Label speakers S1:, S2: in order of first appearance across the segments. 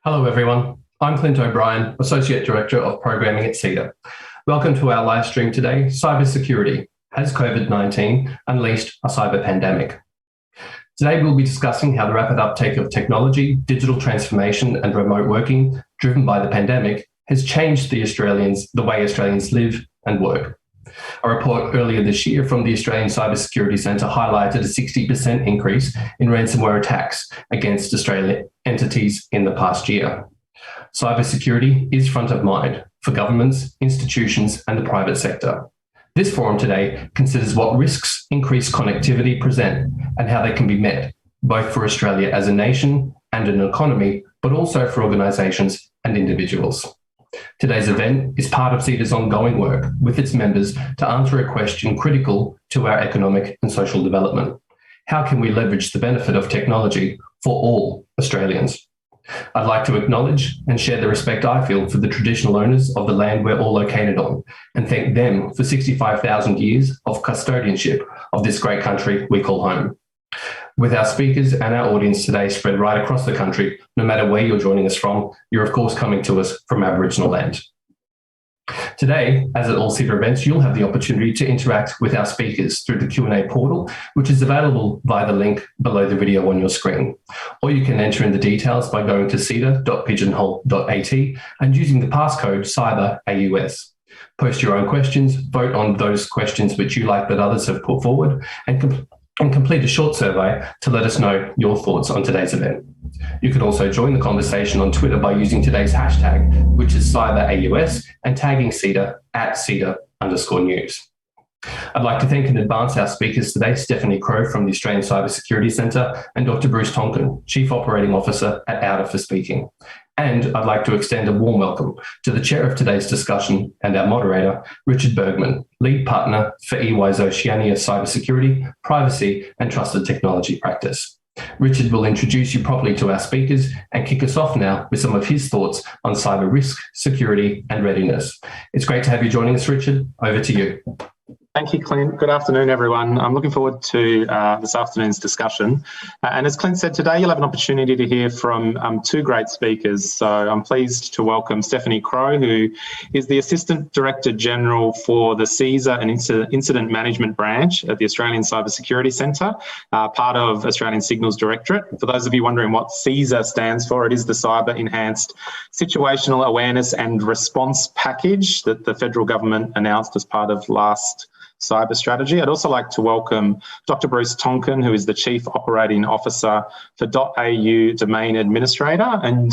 S1: Hello everyone, I'm Clint O'Brien, Associate Director of Programming at CEDA. Welcome to our live stream today, Cybersecurity. Has COVID-19 unleashed a cyber pandemic? Today we'll be discussing how the rapid uptake of technology, digital transformation and remote working driven by the pandemic has changed the way Australians live and work. A report earlier this year from the Australian Cybersecurity Centre highlighted a 60% increase in ransomware attacks against Australian entities in the past year. Cybersecurity is front of mind for governments, institutions and the private sector. This forum today considers what risks increased connectivity present and how they can be met, both for Australia as a nation and an economy, but also for organisations and individuals. Today's event is part of CEDA's ongoing work with its members to answer a question critical to our economic and social development. How can we leverage the benefit of technology for all Australians? I'd like to acknowledge and share the respect I feel for the traditional owners of the land we're all located on and thank them for 65,000 years of custodianship of this great country we call home. With our speakers and our audience today spread right across the country, no matter where you're joining us from, you're of course coming to us from Aboriginal land. Today, as at all CEDA events, you'll have the opportunity to interact with our speakers through the Q&A portal, which is available via the link below the video on your screen. Or you can enter in the details by going to ceda.pigeonhole.at and using the passcode CYBERAUS. Post your own questions, vote on those questions which you like that others have put forward, and complete a short survey to let us know your thoughts on today's event. You can also join the conversation on Twitter by using today's hashtag, which is CyberAUS, and tagging CEDA at CEDA_news. I'd like to thank in advance our speakers today, Stephanie Crowe from the Australian Cybersecurity Centre and Dr. Bruce Tonkin, Chief Operating Officer at auDA for speaking. And I'd like to extend a warm welcome to the chair of today's discussion and our moderator, Richard Bergman, lead partner for EY's Oceania Cybersecurity, Privacy and Trusted Technology Practice. Richard will introduce you properly to our speakers and kick us off now with some of his thoughts on cyber risk, security and readiness. It's great to have you joining us, Richard. Over to you.
S2: Thank you, Clint. Good afternoon, everyone. I'm looking forward to this afternoon's discussion. And as Clint said, today you'll have an opportunity to hear from two great speakers. So I'm pleased to welcome Stephanie Crowe, who is the Assistant Director General for the CESAR and Incident Management Branch at the Australian Cybersecurity Centre, part of Australian Signals Directorate. For those of you wondering what CESAR stands for, it is the Cyber Enhanced Situational Awareness and Response Package that the federal government announced as part of last cyber strategy. I'd also like to welcome Dr. Bruce Tonkin, who is the Chief Operating Officer for .au Domain Administrator. And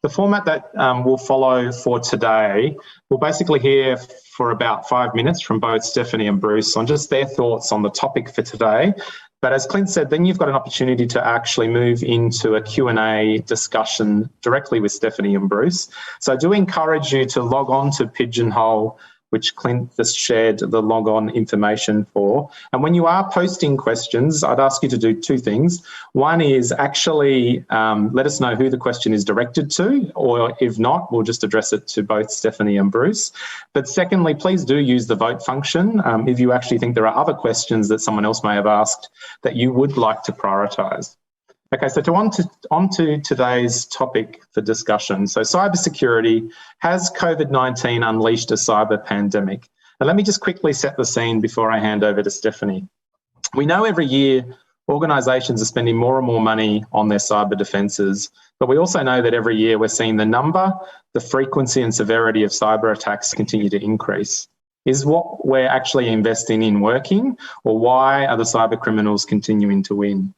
S2: the format that we'll follow for today, we'll basically hear for about 5 minutes from both Stephanie and Bruce on just their thoughts on the topic for today. But as Clint said, then you've got an opportunity to actually move into a Q&A discussion directly with Stephanie and Bruce. So I do encourage you to log on to Pigeonhole, which Clint just shared the log-on information for. And when you are posting questions, I'd ask you to do two things. One is actually let us know who the question is directed to, or if not, we'll just address it to both Stephanie and Bruce. But secondly, please do use the vote function if you actually think there are other questions that someone else may have asked that you would like to prioritise. Okay, so on to today's topic for discussion. So cybersecurity, has COVID-19 unleashed a cyber pandemic? And let me just quickly set the scene before I hand over to Stephanie. We know every year organisations are spending more and more money on their cyber defences, but we also know that every year we're seeing the number, the frequency and severity of cyber attacks continue to increase. Is what we're actually investing in working, or why are the cyber criminals continuing to win?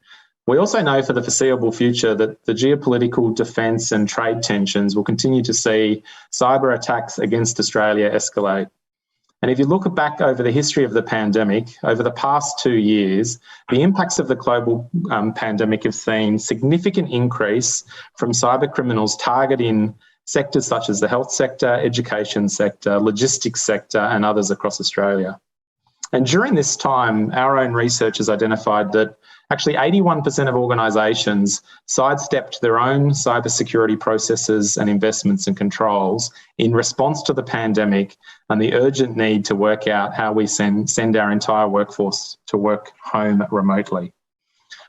S2: We also know for the foreseeable future that the geopolitical, defence and trade tensions will continue to see cyber attacks against Australia escalate. And if you look back over the history of the pandemic, over the past 2 years, the impacts of the global pandemic have seen significant increase from cyber criminals targeting sectors such as the health sector, education sector, logistics sector and others across Australia. And during this time, our own research has identified that actually 81% of organisations sidestepped their own cybersecurity processes and investments and controls in response to the pandemic and the urgent need to work out how we send our entire workforce to work home remotely.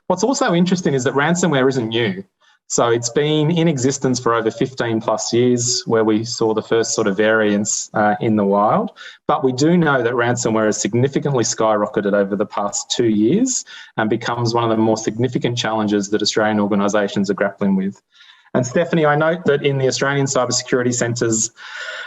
S2: What's also interesting is that ransomware isn't new. So it's been in existence for over 15 plus years, where we saw the first sort of variants in the wild. But we do know that ransomware has significantly skyrocketed over the past 2 years and becomes one of the more significant challenges that Australian organisations are grappling with. And Stephanie, I note that in the Australian Cybersecurity Centre's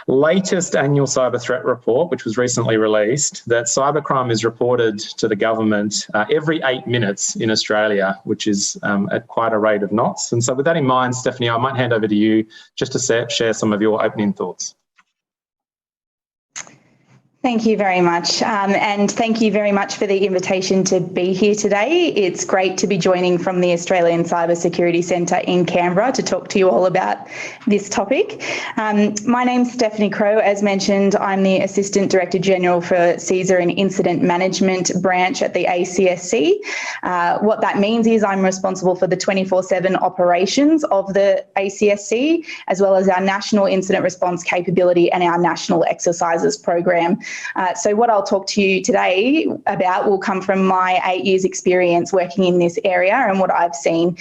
S2: latest annual cyber threat report, which was recently released, that cybercrime is reported to the government every 8 minutes in Australia, which is at quite a rate of knots. And so with that in mind, Stephanie, I might hand over to you just to share some of your opening thoughts.
S3: Thank you very much. And thank you very much for the invitation to be here today. It's great to be joining from the Australian Cybersecurity Centre in Canberra to talk to you all about this topic. My name's Stephanie Crowe. As mentioned, I'm the Assistant Director General for CESAR and Incident Management Branch at the ACSC. What that means is I'm responsible for the 24/7 operations of the ACSC, as well as our National Incident Response Capability and our National Exercises Program. So what I'll talk to you today about will come from my 8 years experience working in this area and what I've seen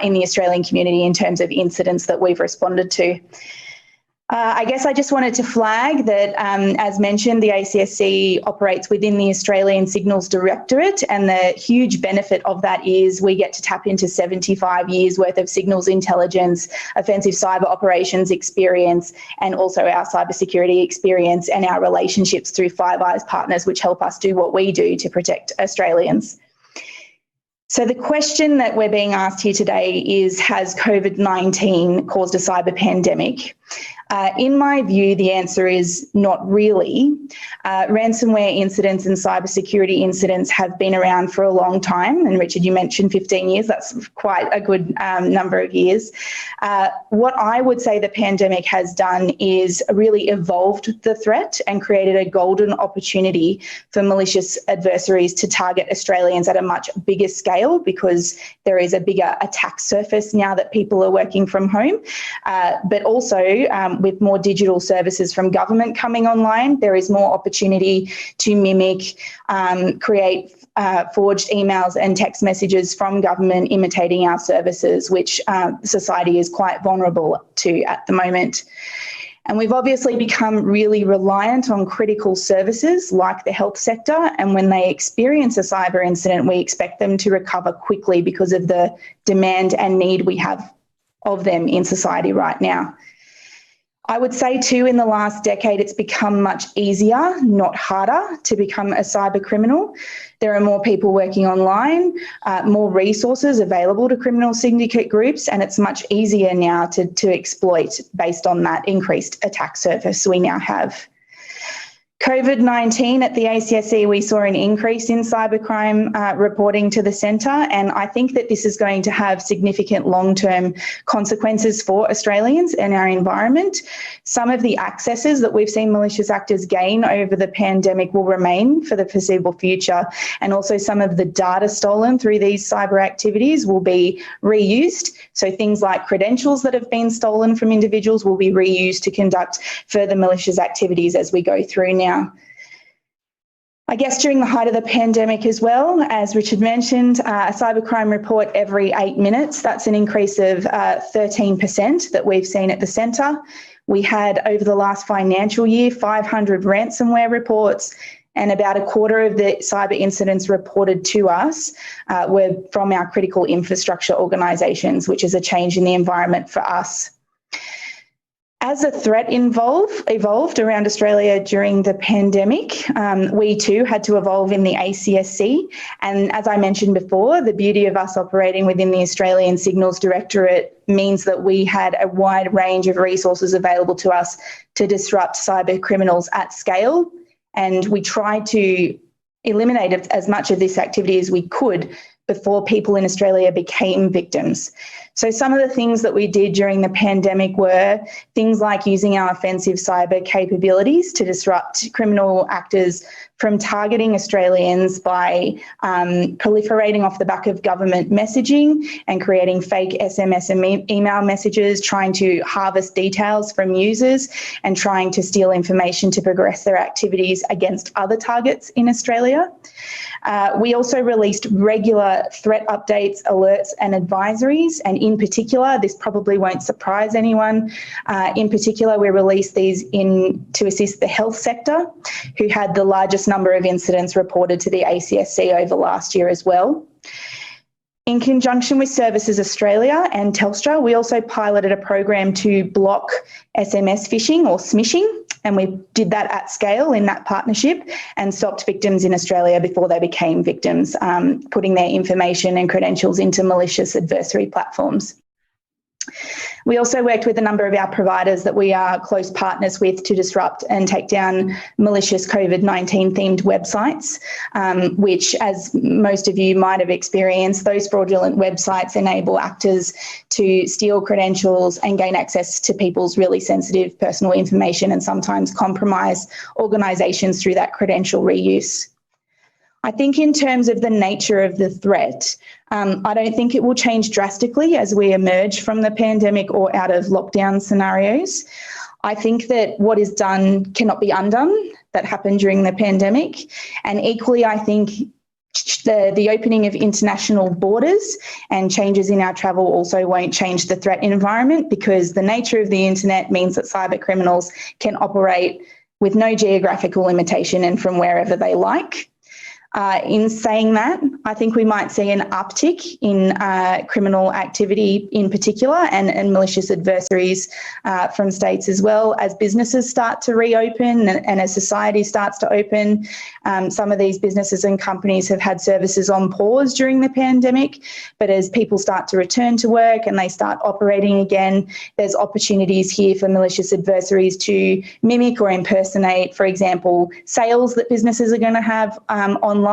S3: in the Australian community in terms of incidents that we've responded to. I guess I just wanted to flag that, as mentioned, the ACSC operates within the Australian Signals Directorate, and the huge benefit of that is we get to tap into 75 years worth of signals intelligence, offensive cyber operations experience, and also our cybersecurity experience and our relationships through Five Eyes partners, which help us do what we do to protect Australians. So the question that we're being asked here today is, has COVID-19 caused a cyber pandemic? In my view, the answer is not really. Ransomware incidents and cybersecurity incidents have been around for a long time. And Richard, you mentioned 15 years. That's quite a good number of years. What I would say the pandemic has done is really evolved the threat and created a golden opportunity for malicious adversaries to target Australians at a much bigger scale, because there is a bigger attack surface now that people are working from home. But also, with more digital services from government coming online, there is more opportunity to mimic, create forged emails and text messages from government imitating our services, which society is quite vulnerable to at the moment. And we've obviously become really reliant on critical services like the health sector, and when they experience a cyber incident, we expect them to recover quickly because of the demand and need we have of them in society right now. I would say too, in the last decade, it's become much easier, not harder, to become a cyber criminal. There are more people working online, more resources available to criminal syndicate groups, and it's much easier now to exploit based on that increased attack surface we now have. COVID-19 at the ACSC, we saw an increase in cybercrime reporting to the centre, and I think that this is going to have significant long-term consequences for Australians and our environment. Some of the accesses that we've seen malicious actors gain over the pandemic will remain for the foreseeable future, and also some of the data stolen through these cyber activities will be reused. So things like credentials that have been stolen from individuals will be reused to conduct further malicious activities as we go through now. I guess during the height of the pandemic as well, as Richard mentioned, a cybercrime report every 8 minutes. That's an increase of 13% that we've seen at the centre. We had, over the last financial year, 500 ransomware reports, and about a quarter of the cyber incidents reported to us were from our critical infrastructure organisations, which is a change in the environment for us. As the threat evolved around Australia during the pandemic, we too had to evolve in the ACSC. And as I mentioned before, the beauty of us operating within the Australian Signals Directorate means that we had a wide range of resources available to us to disrupt cyber criminals at scale. And we tried to eliminate as much of this activity as we could before people in Australia became victims. So some of the things that we did during the pandemic were things like using our offensive cyber capabilities to disrupt criminal actors from targeting Australians by proliferating off the back of government messaging and creating fake SMS and email messages, trying to harvest details from users and trying to steal information to progress their activities against other targets in Australia. We also released regular threat updates, alerts and advisories and In particular, this probably won't surprise anyone, in particular we released these to assist the health sector, who had the largest number of incidents reported to the ACSC over last year as well. In conjunction with Services Australia and Telstra, we also piloted a program to block SMS phishing or smishing, and we did that at scale in that partnership and stopped victims in Australia before they became victims, putting their information and credentials into malicious adversary platforms. We also worked with a number of our providers that we are close partners with to disrupt and take down malicious COVID-19 themed websites, which, as most of you might have experienced, those fraudulent websites enable actors to steal credentials and gain access to people's really sensitive personal information and sometimes compromise organisations through that credential reuse. I think in terms of the nature of the threat, I don't think it will change drastically as we emerge from the pandemic or out of lockdown scenarios. I think that what is done cannot be undone that happened during the pandemic. And equally, I think the opening of international borders and changes in our travel also won't change the threat environment, because the nature of the internet means that cyber criminals can operate with no geographical limitation and from wherever they like. In saying that, I think we might see an uptick in criminal activity in particular and malicious adversaries from states as well as businesses start to reopen and as society starts to open. Some of these businesses and companies have had services on pause during the pandemic, but as people start to return to work and they start operating again, there's opportunities here for malicious adversaries to mimic or impersonate, for example, sales that businesses are going to have online.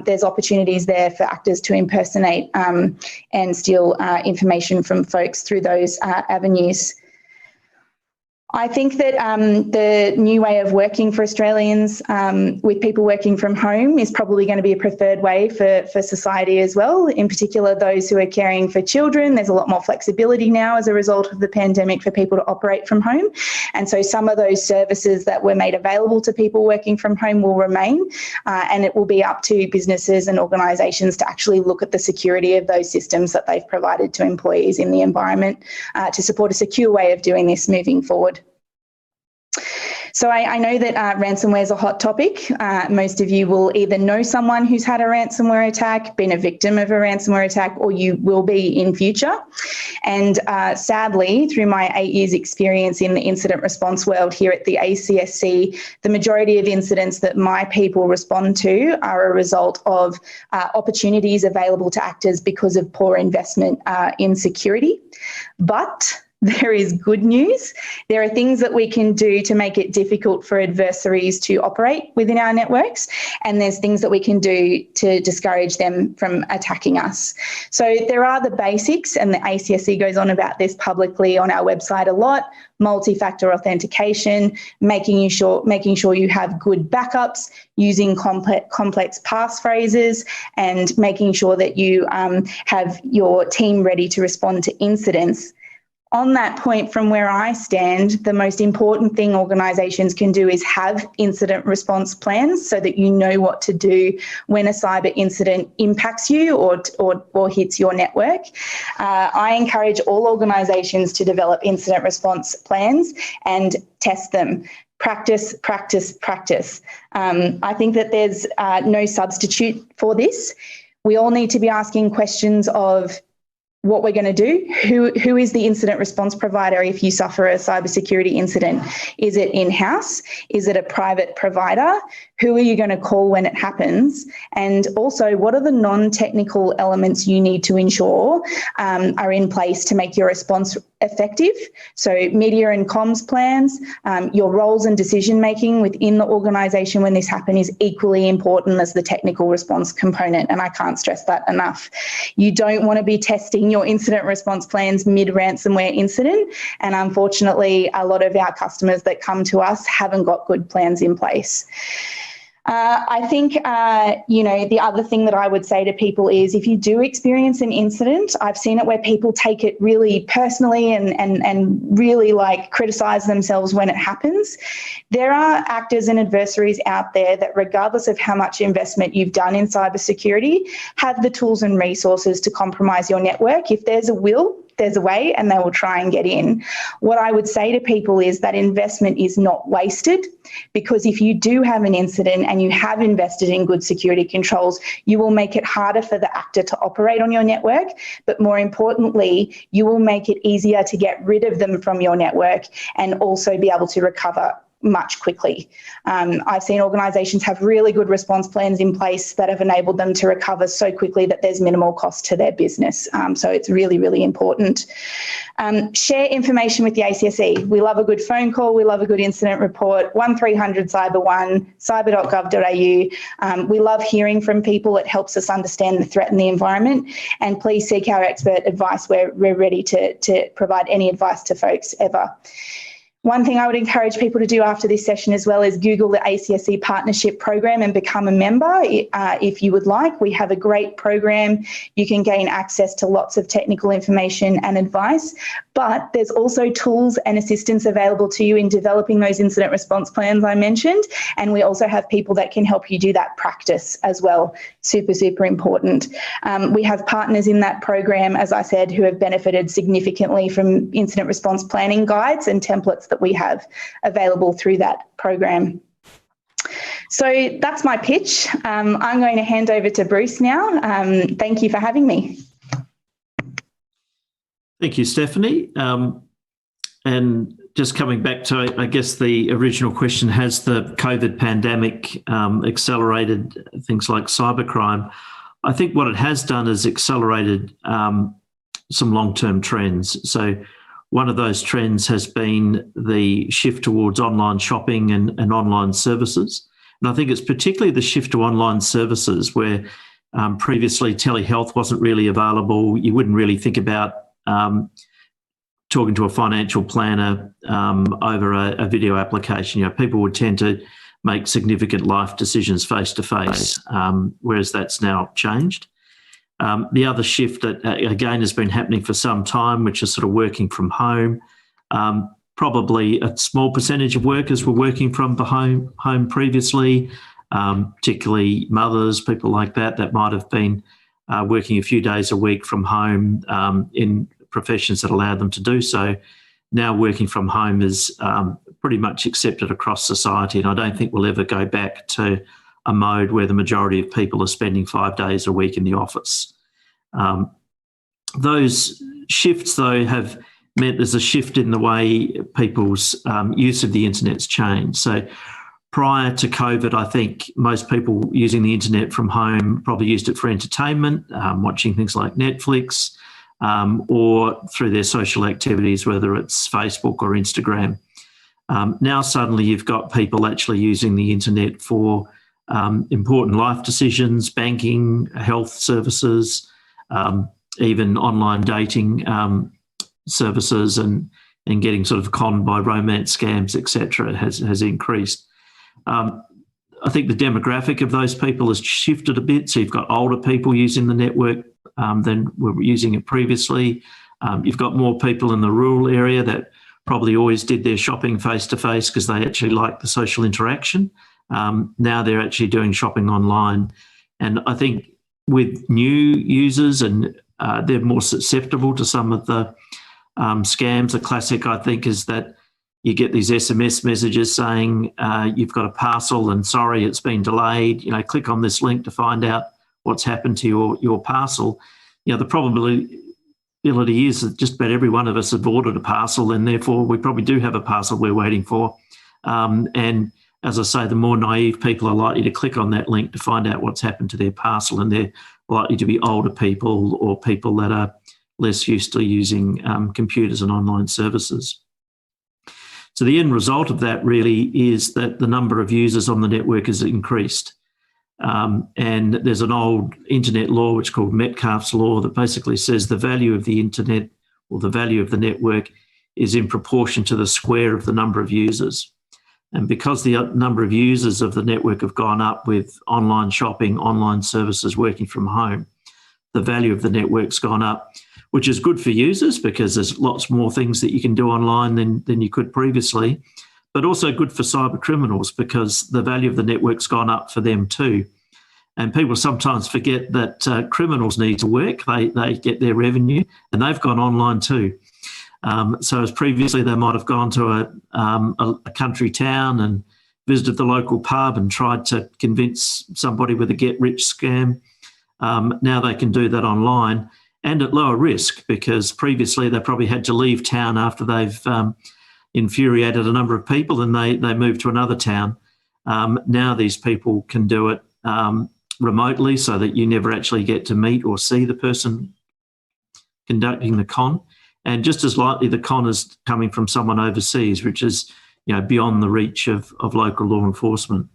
S3: There's opportunities there for actors to impersonate and steal information from folks through those avenues. I think that the new way of working for Australians with people working from home is probably going to be a preferred way for society as well, in particular those who are caring for children. There's a lot more flexibility now as a result of the pandemic for people to operate from home. And so some of those services that were made available to people working from home will remain, and it will be up to businesses and organisations to actually look at the security of those systems that they've provided to employees in the environment to support a secure way of doing this moving forward. So I know that ransomware is a hot topic. Most of you will either know someone who's had a ransomware attack, been a victim of a ransomware attack, or you will be in future. And sadly, through my 8 years experience in the incident response world here at the ACSC, the majority of incidents that my people respond to are a result of opportunities available to actors because of poor investment in security. But there is good news. There are things that we can do to make it difficult for adversaries to operate within our networks, and there's things that we can do to discourage them from attacking us. So there are the basics, and the ACSC goes on about this publicly on our website a lot: multi-factor authentication, making sure you have good backups, using complex passphrases, and making sure that you have your team ready to respond to incidents. On that point, from where I stand, the most important thing organisations can do is have incident response plans so that you know what to do when a cyber incident impacts you or hits your network. I encourage all organisations to develop incident response plans and test them. Practice, practice, practice. I think that there's no substitute for this. We all need to be asking questions of what we're going to do. Who is the incident response provider if you suffer a cybersecurity incident? Is it in-house? Is it a private provider? Who are you going to call when it happens? And also, what are the non-technical elements you need to ensure are in place to make your response effective? So media and comms plans, your roles and decision-making within the organisation when this happens is equally important as the technical response component, and I can't stress that enough. You don't want to be testing your incident response plans mid-ransomware incident, and unfortunately, a lot of our customers that come to us haven't got good plans in place. I think, the other thing that I would say to people is if you do experience an incident, I've seen it where people take it really personally and really criticise themselves when it happens. There are actors and adversaries out there that, regardless of how much investment you've done in cybersecurity, have the tools and resources to compromise your network. If there's a will, there's a way, and they will try and get in. What I would say to people is that investment is not wasted, because if you do have an incident and you have invested in good security controls, you will make it harder for the actor to operate on your network, but more importantly, you will make it easier to get rid of them from your network and also be able to recover much quickly. I've seen organisations have really good response plans in place that have enabled them to recover so quickly that there's minimal cost to their business. So it's really, really important. Share information with the ACSE. We love a good phone call. We love a good incident report. 1300 Cyber 1, cyber.gov.au. We love hearing from people. It helps us understand the threat in the environment. And please seek our expert advice. We're ready to provide any advice to folks ever. One thing I would encourage people to do after this session as well is Google the ACSE Partnership Program and become a member if you would like. We have a great program. You can gain access to lots of technical information and advice, but there's also tools and assistance available to you in developing those incident response plans I mentioned. And we also have people that can help you do that practice as well. Super, super important. We have partners in that program, as I said, who have benefited significantly from incident response planning guides and templates that we have available through that program. So that's my pitch. I'm going to hand over to Bruce now. Thank you for having me.
S4: Thank you, Stephanie. And just coming back to, I guess, the original question, has the COVID pandemic accelerated things like cybercrime? I think what it has done is accelerated some long-term trends. So one of those trends has been the shift towards online shopping and online services. And I think it's particularly the shift to online services where previously telehealth wasn't really available. You wouldn't really think about talking to a financial planner over a video application. People would tend to make significant life decisions face-to-face, whereas that's now changed. The other shift that, again, has been happening for some time, which is sort of working from home. Probably a small percentage of workers were working from home previously, particularly mothers, people like that might have been working a few days a week from home in professions that allow them to do so. Now working from home is pretty much accepted across society, and I don't think we'll ever go back to a mode where the majority of people are spending 5 days a week in the office. Those shifts, though, have meant there's a shift in the way people's use of the internet's changed. So prior to COVID, I think most people using the internet from home probably used it for entertainment, watching things like Netflix, or through their social activities, whether it's Facebook or Instagram. Now suddenly you've got people actually using the internet for important life decisions, banking, health services, even online dating services, and getting sort of conned by romance scams, etc., has increased. I think the demographic of those people has shifted a bit. So you've got older people using the network than were using it previously. You've got more people in the rural area that probably always did their shopping face-to-face because they actually like the social interaction. Now they're actually doing shopping online. And I think with new users, and they're more susceptible to some of the scams. A classic, I think, is that you get these SMS messages saying you've got a parcel and sorry, it's been delayed. Click on this link to find out what's happened to your parcel. The probability is that just about every one of us have ordered a parcel, and therefore we probably do have a parcel we're waiting for. And as I say, the more naive people are likely to click on that link to find out what's happened to their parcel, and they're likely to be older people or people that are less used to using computers and online services. So the end result of that really is that the number of users on the network has increased. And there's an old internet law which is called Metcalfe's law that basically says the value of the internet, or the value of the network, is in proportion to the square of the number of users. And because the number of users of the network have gone up with online shopping, online services, working from home, the value of the network's gone up, which is good for users because there's lots more things that you can do online than you could previously, but also good for cyber criminals because the value of the network's gone up for them too. And people sometimes forget that criminals need to work, they get their revenue, and they've gone online too. So as previously they might have gone to a country town and visited the local pub and tried to convince somebody with a get-rich scam. Now they can do that online and at lower risk because previously they probably had to leave town after they've infuriated a number of people and they moved to another town. Now these people can do it remotely so that you never actually get to meet or see the person conducting the con. And just as likely the con is coming from someone overseas, which is beyond the reach of local law enforcement.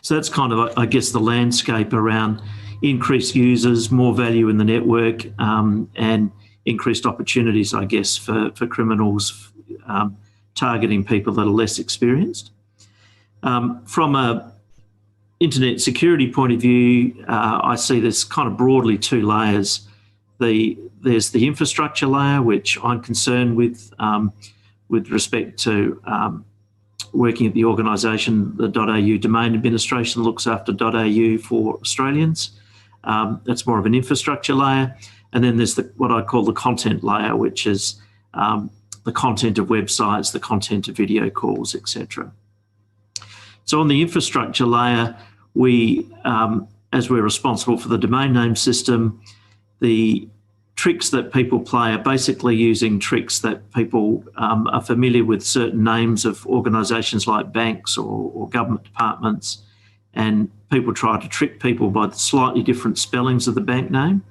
S4: So that's kind of, I guess, the landscape around increased users, more value in the network, and increased opportunities, I guess, for criminals targeting people that are less experienced. From a internet security point of view, I see there's kind of broadly two layers. There's the infrastructure layer, which I'm concerned with respect to working at the organisation, the .au Domain Administration looks after .au for Australians. That's more of an infrastructure layer. And then there's what I call the content layer, which is the content of websites, the content of video calls, etc. So on the infrastructure layer, we, as we're responsible for the domain name system, the tricks that people play are basically using tricks that people are familiar with certain names of organisations like banks or government departments, and people try to trick people by the slightly different spellings of the bank name.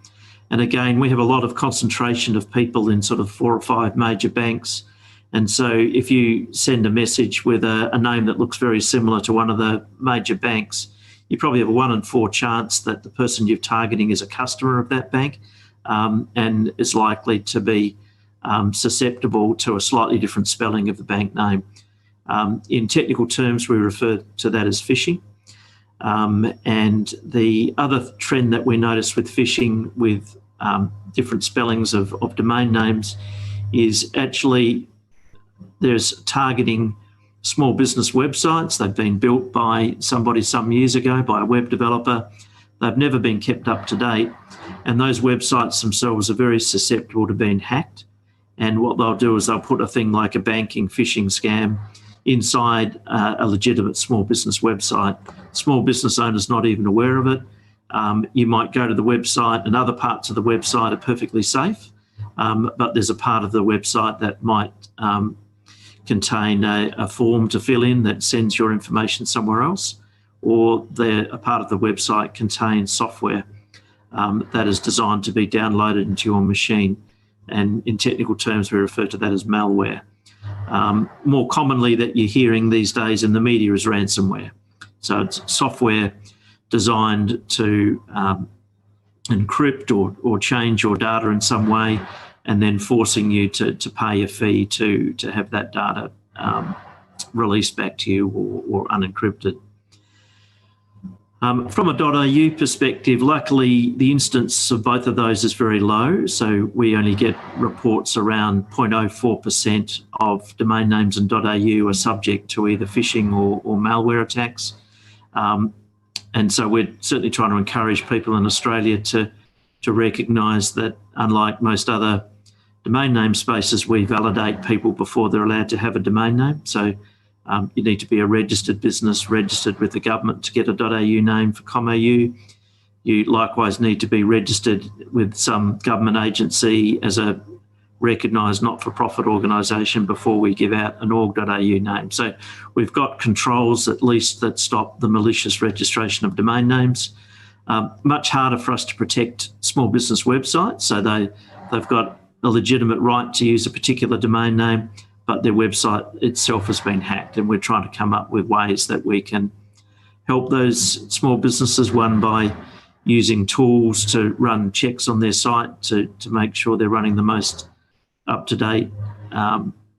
S4: And again, we have a lot of concentration of people in sort of 4 or 5 major banks. And so if you send a message with a name that looks very similar to one of the major banks, you probably have a 1 in 4 chance that the person you're targeting is a customer of that bank and is likely to be susceptible to a slightly different spelling of the bank name. In technical terms, we refer to that as phishing. And the other trend that we notice with phishing with different spellings of domain names is actually there's targeting small business websites. They've been built by somebody some years ago, by a web developer. They've never been kept up to date. And those websites themselves are very susceptible to being hacked. And what they'll do is they'll put a thing like a banking phishing scam inside a legitimate small business website. Small business owners not even aware of it. You might go to the website and other parts of the website are perfectly safe, but there's a part of the website that might contain a form to fill in that sends your information somewhere else, or a part of the website contains software that is designed to be downloaded into your machine. And in technical terms, we refer to that as malware. More commonly that you're hearing these days in the media is ransomware. So it's software designed to encrypt or change your data in some way, and then forcing you to pay a fee to have that data released back to you or unencrypted. From a .au perspective, luckily the instance of both of those is very low, so we only get reports around 0.04% of domain names in .au are subject to either phishing or malware attacks. And so we're certainly trying to encourage people in Australia to recognise that, unlike most other domain name spaces, we validate people before they're allowed to have a domain name. So you need to be a registered business, registered with the government to get a .au name for .com.au. You likewise need to be registered with some government agency as a recognised not-for-profit organisation before we give out an org.au name. So we've got controls at least that stop the malicious registration of domain names. Much harder for us to protect small business websites. So they've got a legitimate right to use a particular domain name, but their website itself has been hacked, and we're trying to come up with ways that we can help those small businesses, one by using tools to run checks on their site to make sure they're running the most up-to-date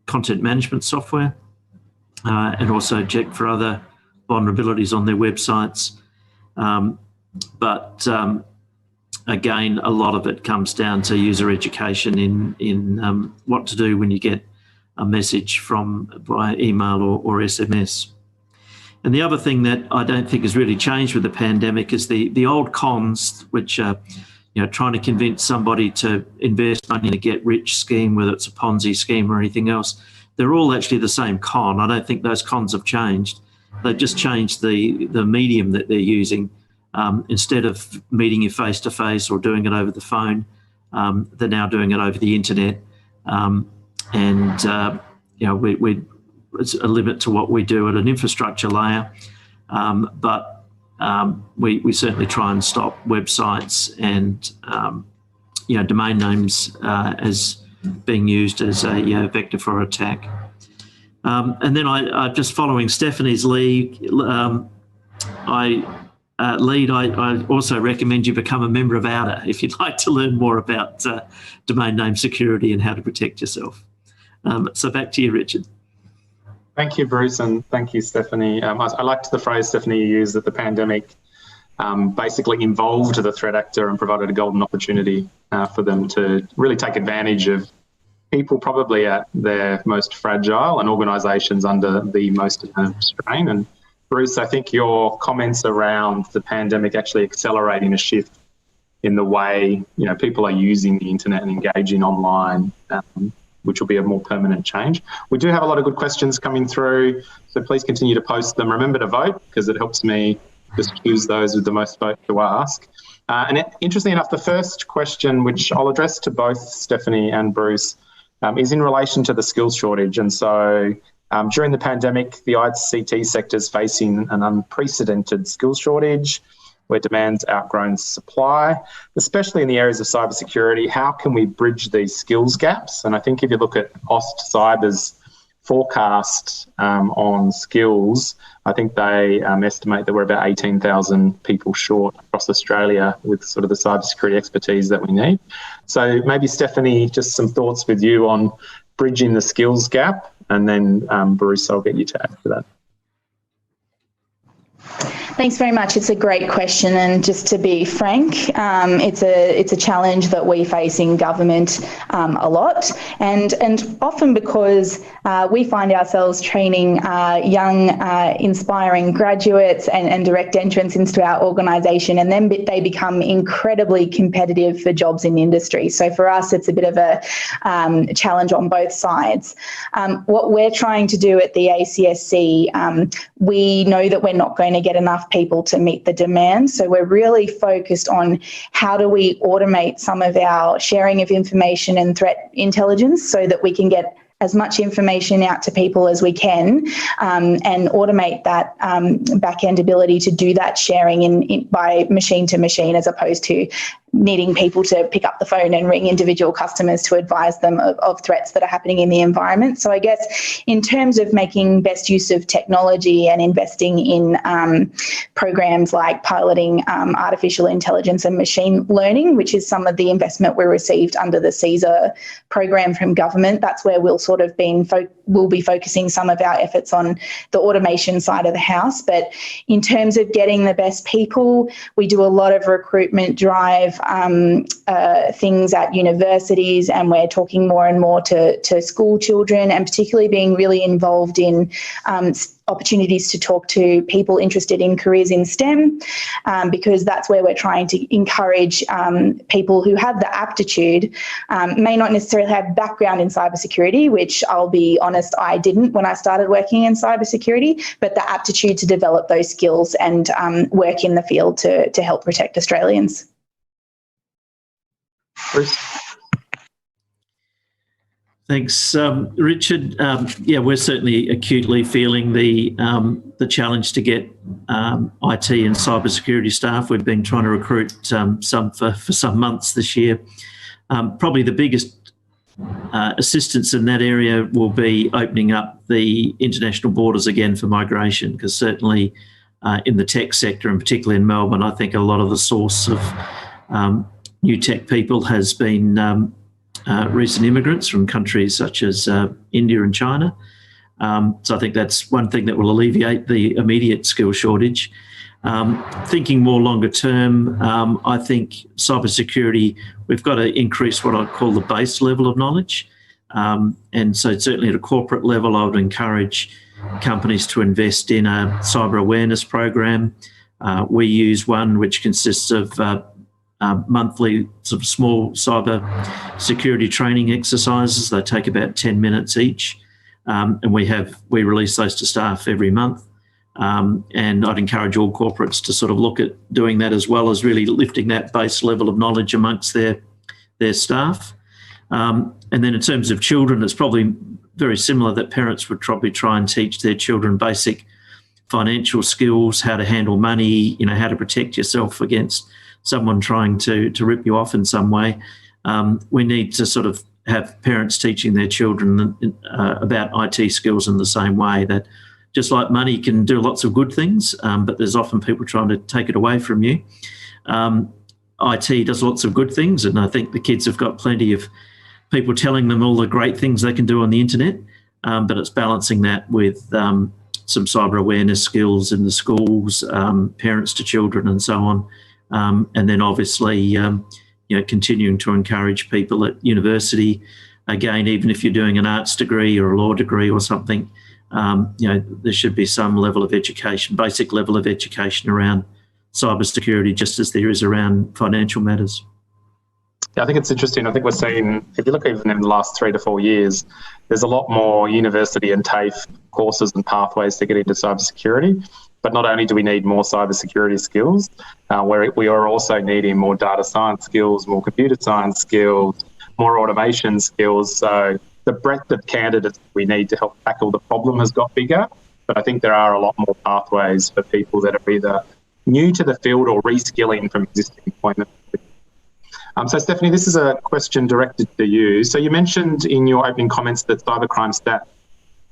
S4: content management software, and also check for other vulnerabilities on their websites. Again, a lot of it comes down to user education in what to do when you get a message via email or SMS. And the other thing that I don't think has really changed with the pandemic is the old cons, which are trying to convince somebody to invest money in a get-rich scheme, whether it's a Ponzi scheme or anything else. They're all actually the same con. I don't think those cons have changed. They've just changed the medium that they're using. Instead of meeting you face-to-face or doing it over the phone, they're now doing it over the internet. It's a limit to what we do at an infrastructure layer, but we certainly try and stop websites and domain names as being used as a vector for attack. And then I just following Stephanie's lead, I also recommend you become a member of auDA if you'd like to learn more about domain name security and how to protect yourself. So back to you, Richard.
S2: Thank you, Bruce, and thank you, Stephanie. I liked the phrase, Stephanie, you used, that the pandemic basically involved the threat actor and provided a golden opportunity for them to really take advantage of people probably at their most fragile and organisations under the most strain. And Bruce, I think your comments around the pandemic actually accelerating a shift in the way people are using the internet and engaging online, which will be a more permanent change. We do have a lot of good questions coming through, so please continue to post them. Remember to vote, because it helps me just choose those with the most vote to ask. Interestingly enough, the first question, which I'll address to both Stephanie and Bruce, is in relation to the skills shortage. And so during the pandemic, the ICT sector is facing an unprecedented skills shortage where demand's outgrown supply, especially in the areas of cybersecurity. How can we bridge these skills gaps? And I think if you look at AustCyber's forecast on skills, I think they estimate that we're about 18,000 people short across Australia with sort of the cybersecurity expertise that we need. So maybe, Stephanie, just some thoughts with you on bridging the skills gap, and then Bruce, I'll get you to add to that.
S3: Thanks very much. It's a great question, and just to be frank, it's a challenge that we face in government a lot, and often because we find ourselves training young, inspiring graduates and direct entrants into our organisation, and then they become incredibly competitive for jobs in industry. So for us, it's a bit of a challenge on both sides. What we're trying to do at the ACSC, we know that we're not going to get enough people to meet the demand. So we're really focused on how do we automate some of our sharing of information and threat intelligence so that we can get as much information out to people as we can, and automate that back-end ability to do that sharing by machine to machine, as opposed to needing people to pick up the phone and ring individual customers to advise them of threats that are happening in the environment. So I guess in terms of making best use of technology and investing in programs like piloting artificial intelligence and machine learning, which is some of the investment we received under the CESAR program from government, that's where we'll sort of we'll be focusing some of our efforts on the automation side of the house. But in terms of getting the best people, we do a lot of recruitment drive things at universities, and we're talking more and more to school children, and particularly being really involved in opportunities to talk to people interested in careers in STEM, because that's where we're trying to encourage people who have the aptitude, may not necessarily have background in cybersecurity, which I'll be honest, I didn't when I started working in cybersecurity, but the aptitude to develop those skills and work in the field to help protect Australians.
S2: Bruce?
S4: Thanks, Richard. Yeah, we're certainly acutely feeling the challenge to get IT and cybersecurity staff. We've been trying to recruit some for some months this year. Probably the biggest assistance in that area will be opening up the international borders again for migration, because certainly in the tech sector, and particularly in Melbourne, I think a lot of the source of new tech people has been recent immigrants from countries such as India and China. So I think that's one thing that will alleviate the immediate skill shortage. Thinking more longer term, I think cybersecurity, we've got to increase what I call the base level of knowledge. And so certainly at a corporate level, I would encourage companies to invest in a cyber awareness program. We use one which consists of monthly sort of small cyber security training exercises. They take about 10 minutes each. And we release those to staff every month. And I'd encourage all corporates to sort of look at doing that, as well as really lifting that base level of knowledge amongst their staff. And then in terms of children, it's probably very similar, that parents would probably try and teach their children basic financial skills, how to handle money, how to protect yourself against someone trying to rip you off in some way. We need to sort of have parents teaching their children about IT skills in the same way, that just like money can do lots of good things, but there's often people trying to take it away from you. IT does lots of good things, and I think the kids have got plenty of people telling them all the great things they can do on the internet, but it's balancing that with some cyber awareness skills in the schools, parents to children and so on. And then obviously, continuing to encourage people at university, again, even if you're doing an arts degree or a law degree or something, there should be some level of education, basic level of education around cybersecurity, just as there is around financial matters.
S2: Yeah, I think it's interesting. I think we're seeing, if you look even in the last 3 to 4 years, there's a lot more university and TAFE courses and pathways to get into cybersecurity. But not only do we need more cybersecurity skills, we are also needing more data science skills, more computer science skills, more automation skills. So the breadth of candidates we need to help tackle the problem has got bigger. But I think there are a lot more pathways for people that are either new to the field or reskilling from existing employment. So Stephanie, this is a question directed to you. So you mentioned in your opening comments that cybercrime stats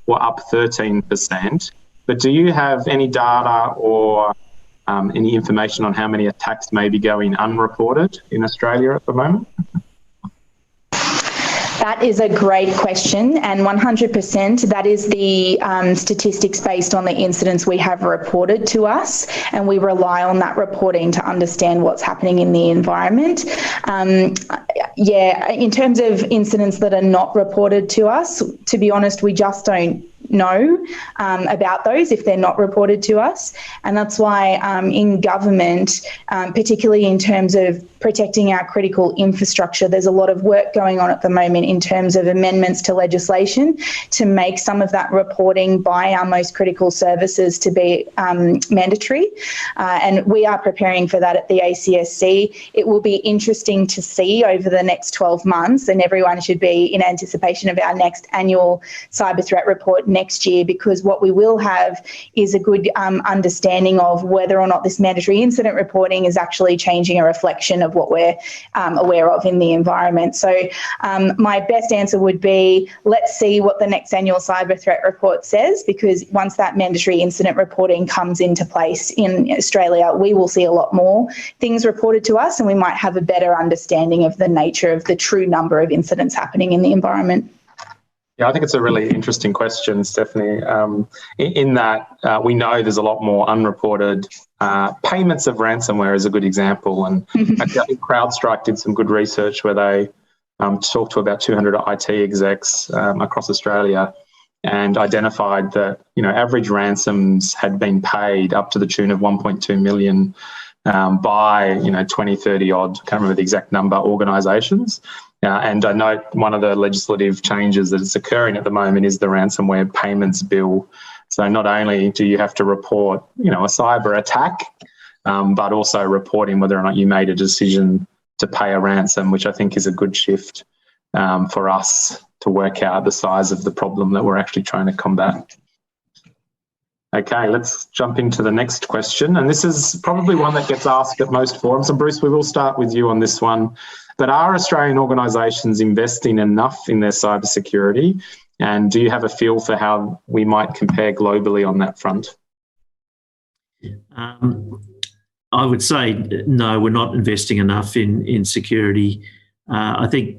S2: were up 13%, but do you have any data or any information on how many attacks may be going unreported in Australia at the moment?
S3: That is a great question, and 100% that is the statistics based on the incidents we have reported to us, and we rely on that reporting to understand what's happening in the environment. In terms of incidents that are not reported to us, to be honest, we just don't know about those if they're not reported to us. And that's why in government, particularly in terms of protecting our critical infrastructure, there's a lot of work going on at the moment in terms of amendments to legislation to make some of that reporting by our most critical services to be mandatory. And we are preparing for that at the ACSC. It will be interesting to see over the next 12 months, and everyone should be in anticipation of our next annual cyber threat report next year, because what we will have is a good understanding of whether or not this mandatory incident reporting is actually changing a reflection of what we're aware of in the environment. So my best answer would be, let's see what the next annual cyber threat report says, because once that mandatory incident reporting comes into place in Australia, we will see a lot more things reported to us, and we might have a better understanding of the nature of the true number of incidents happening in the environment.
S2: Yeah, I think it's a really interesting question, Stephanie, in that we know there's a lot more unreported payments of ransomware is a good example. And actually, I think CrowdStrike did some good research where they talked to about 200 IT execs across Australia and identified that, average ransoms had been paid up to the tune of 1.2 million by, 20, 30 odd, can't remember the exact number, organisations. And I note one of the legislative changes that is occurring at the moment is the ransomware payments bill. So not only do you have to report, a cyber attack, but also reporting whether or not you made a decision to pay a ransom, which I think is a good shift for us to work out the size of the problem that we're actually trying to combat. Okay, let's jump into the next question. And this is probably one that gets asked at most forums. And Bruce, we will start with you on this one. But are Australian organisations investing enough in their cybersecurity? And do you have a feel for how we might compare globally on that front?
S4: I would say no, we're not investing enough in security. I think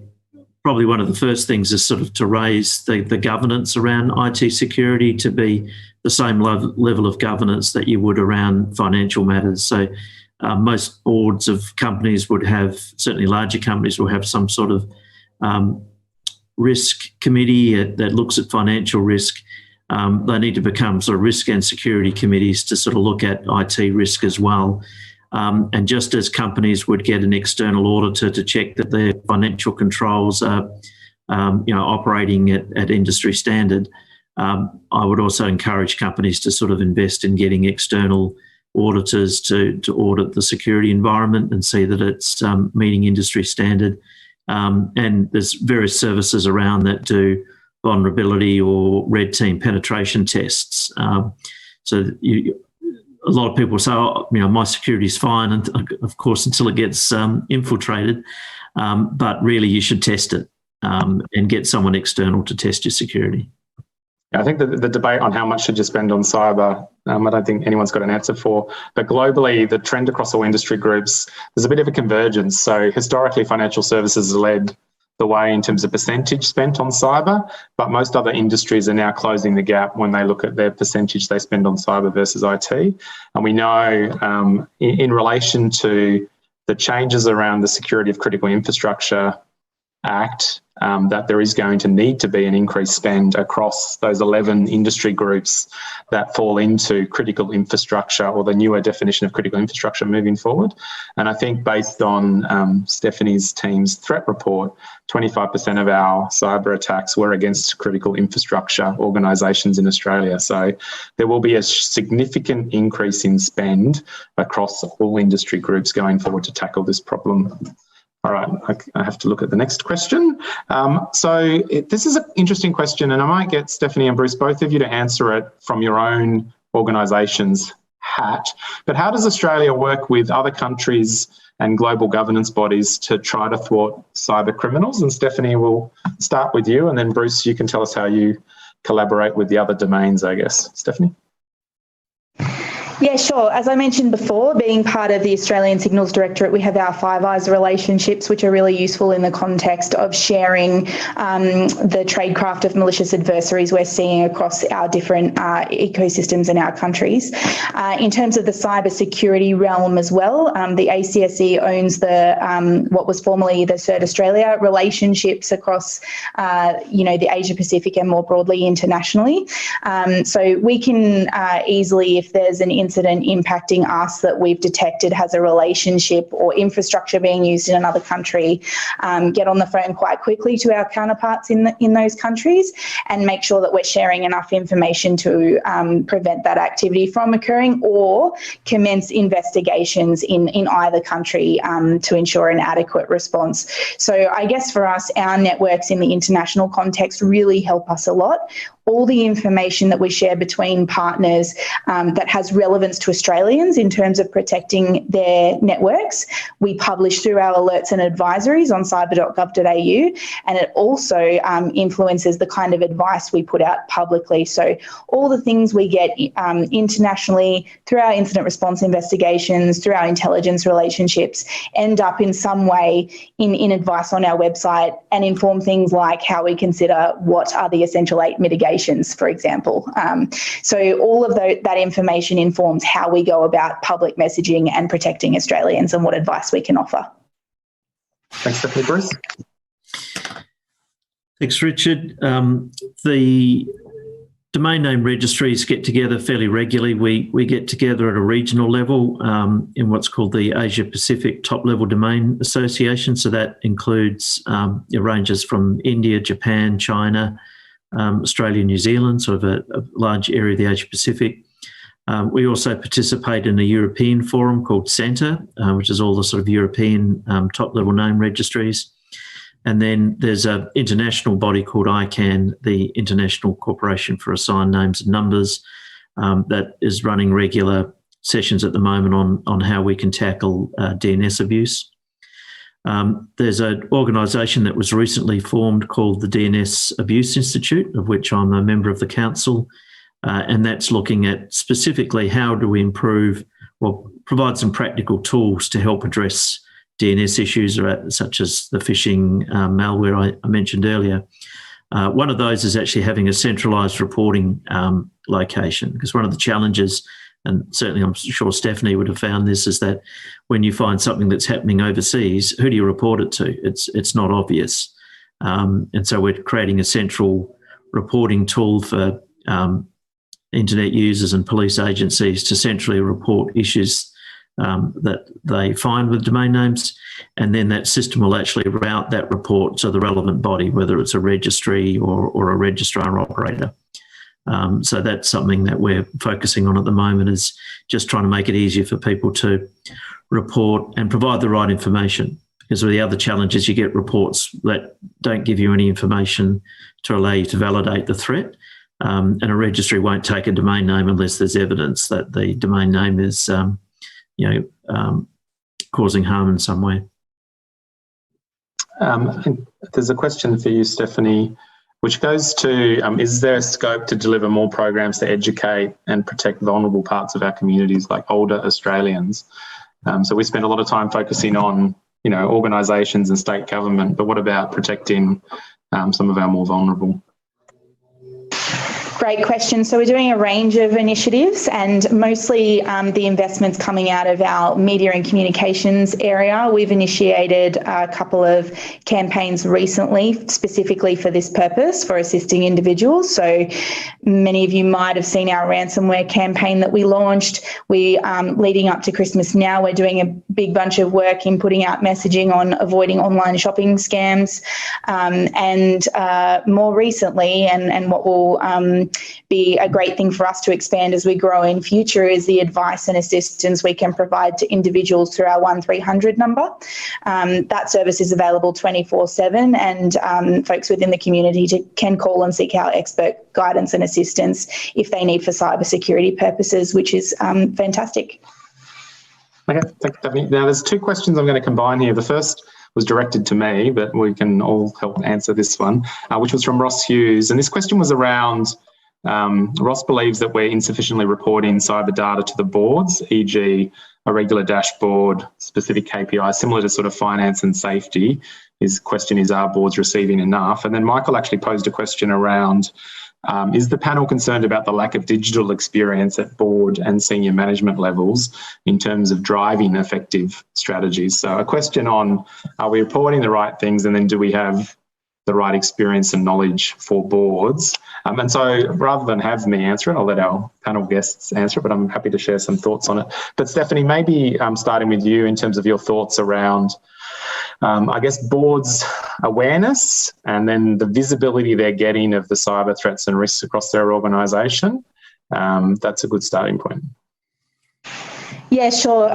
S4: probably one of the first things is sort of to raise the governance around IT security to be the same level of governance that you would around financial matters. So most boards of companies would have, certainly larger companies will have some sort of risk committee that looks at financial risk. They need to become sort of risk and security committees to sort of look at IT risk as well. And just as companies would get an external auditor to check that their financial controls are operating at industry standard, I would also encourage companies to sort of invest in getting external auditors to audit the security environment and see that it's meeting industry standard. And there's various services around that do vulnerability or red team penetration tests. So a lot of people say, oh, my security is fine, and of course, until it gets infiltrated. But really, you should test it and get someone external to test your security.
S2: I think the debate on how much should you spend on cyber, I don't think anyone's got an answer for. But globally, the trend across all industry groups, there's a bit of a convergence. So historically, financial services has led the way in terms of percentage spent on cyber, but most other industries are now closing the gap when they look at their percentage they spend on cyber versus IT. And we know in relation to the changes around the Security of Critical Infrastructure Act, that there is going to need to be an increased spend across those 11 industry groups that fall into critical infrastructure, or the newer definition of critical infrastructure moving forward. And I think based on Stephanie's team's threat report, 25% of our cyber attacks were against critical infrastructure organisations in Australia. So there will be a significant increase in spend across all industry groups going forward to tackle this problem. All right, I have to look at the next question. This is an interesting question, and I might get Stephanie and Bruce, both of you, to answer it from your own organisation's hat. But how does Australia work with other countries and global governance bodies to try to thwart cyber criminals? And Stephanie, we'll start with you, and then Bruce, you can tell us how you collaborate with the other domains, I guess. Stephanie?
S3: Yeah, sure. As I mentioned before, being part of the Australian Signals Directorate, we have our Five Eyes relationships, which are really useful in the context of sharing the tradecraft of malicious adversaries we're seeing across our different ecosystems in our countries. In terms of the cybersecurity realm as well, the ACSE owns the what was formerly the CERT Australia relationships across the Asia Pacific and more broadly internationally. So we can easily, if there's an incident impacting us that we've detected has a relationship or infrastructure being used in another country, get on the phone quite quickly to our counterparts in those countries and make sure that we're sharing enough information to prevent that activity from occurring, or commence investigations in either country to ensure an adequate response. So I guess for us, our networks in the international context really help us a lot. All the information that we share between partners that has relevance to Australians in terms of protecting their networks, we publish through our alerts and advisories on cyber.gov.au, and it also influences the kind of advice we put out publicly. So all the things we get internationally through our incident response investigations, through our intelligence relationships, end up in some way in advice on our website and inform things like how we consider what are the Essential 8 mitigations, for example. So all of that information informs how we go about public messaging and protecting Australians and what advice we can offer.
S2: Thanks, Stephanie. Bruce?
S4: Thanks, Richard. The domain name registries get together fairly regularly. We get together at a regional level in what's called the Asia Pacific Top Level Domain Association. So that includes, it ranges from India, Japan, China, Australia, New Zealand, sort of a large area of the Asia Pacific. We also participate in a European forum called CENTER, which is all the sort of European top-level name registries. And then there's an international body called ICANN, the International Corporation for Assigned Names and Numbers, that is running regular sessions at the moment on how we can tackle DNS abuse. There's an organisation that was recently formed called the Dns Abuse Institute, of which I'm a member of the council, and that's looking at specifically how do we improve, well, provide some practical tools to help address DNS issues, such as the phishing malware I mentioned earlier. One of those is actually having a centralised reporting location, because one of the challenges, and certainly I'm sure Stephanie would have found this, is that when you find something that's happening overseas, who do you report it to? It's not obvious. And so we're creating a central reporting tool for internet users and police agencies to centrally report issues that they find with domain names, and then that system will actually route that report to the relevant body, whether it's a registry or a registrar operator. So that's something that we're focusing on at the moment, is just trying to make it easier for people to report and provide the right information. Because the other challenge is you get reports that don't give you any information to allow you to validate the threat. And a registry won't take a domain name unless there's evidence that the domain name is causing harm in some way.
S2: There's a question for you, Stephanie, which goes to, is there a scope to deliver more programs to educate and protect vulnerable parts of our communities like older Australians? So we spend a lot of time focusing on, organisations and state government, but what about protecting some of our more vulnerable?
S3: Great question. So we're doing a range of initiatives, and mostly the investments coming out of our media and communications area. We've initiated a couple of campaigns recently specifically for this purpose, for assisting individuals. So many of you might have seen our ransomware campaign that we launched. Leading up to Christmas now, we're doing a big bunch of work in putting out messaging on avoiding online shopping scams. And more recently, and what will be a great thing for us to expand as we grow in future, is the advice and assistance we can provide to individuals through our 1300 number. That service is available 24/7, and folks within the community can call and seek our expert guidance and assistance if they need for cybersecurity purposes, which is fantastic.
S2: Okay, thanks, Stephanie. Now, there's two questions I'm going to combine here. The first was directed to me, but we can all help answer this one, which was from Ross Hughes. And this question was around, Ross believes that we're insufficiently reporting cyber data to the boards, e.g. a regular dashboard, specific KPIs, similar to sort of finance and safety. His question is, are boards receiving enough? And then Michael actually posed a question around, is the panel concerned about the lack of digital experience at board and senior management levels in terms of driving effective strategies? So a question on, are we reporting the right things, and then do we have the right experience and knowledge for boards? And so rather than have me answer it, I'll let our panel guests answer it, but I'm happy to share some thoughts on it. But Stephanie, maybe starting with you in terms of your thoughts around, I guess, boards' awareness and then the visibility they're getting of the cyber threats and risks across their organisation. That's a good starting point.
S3: Yeah, sure.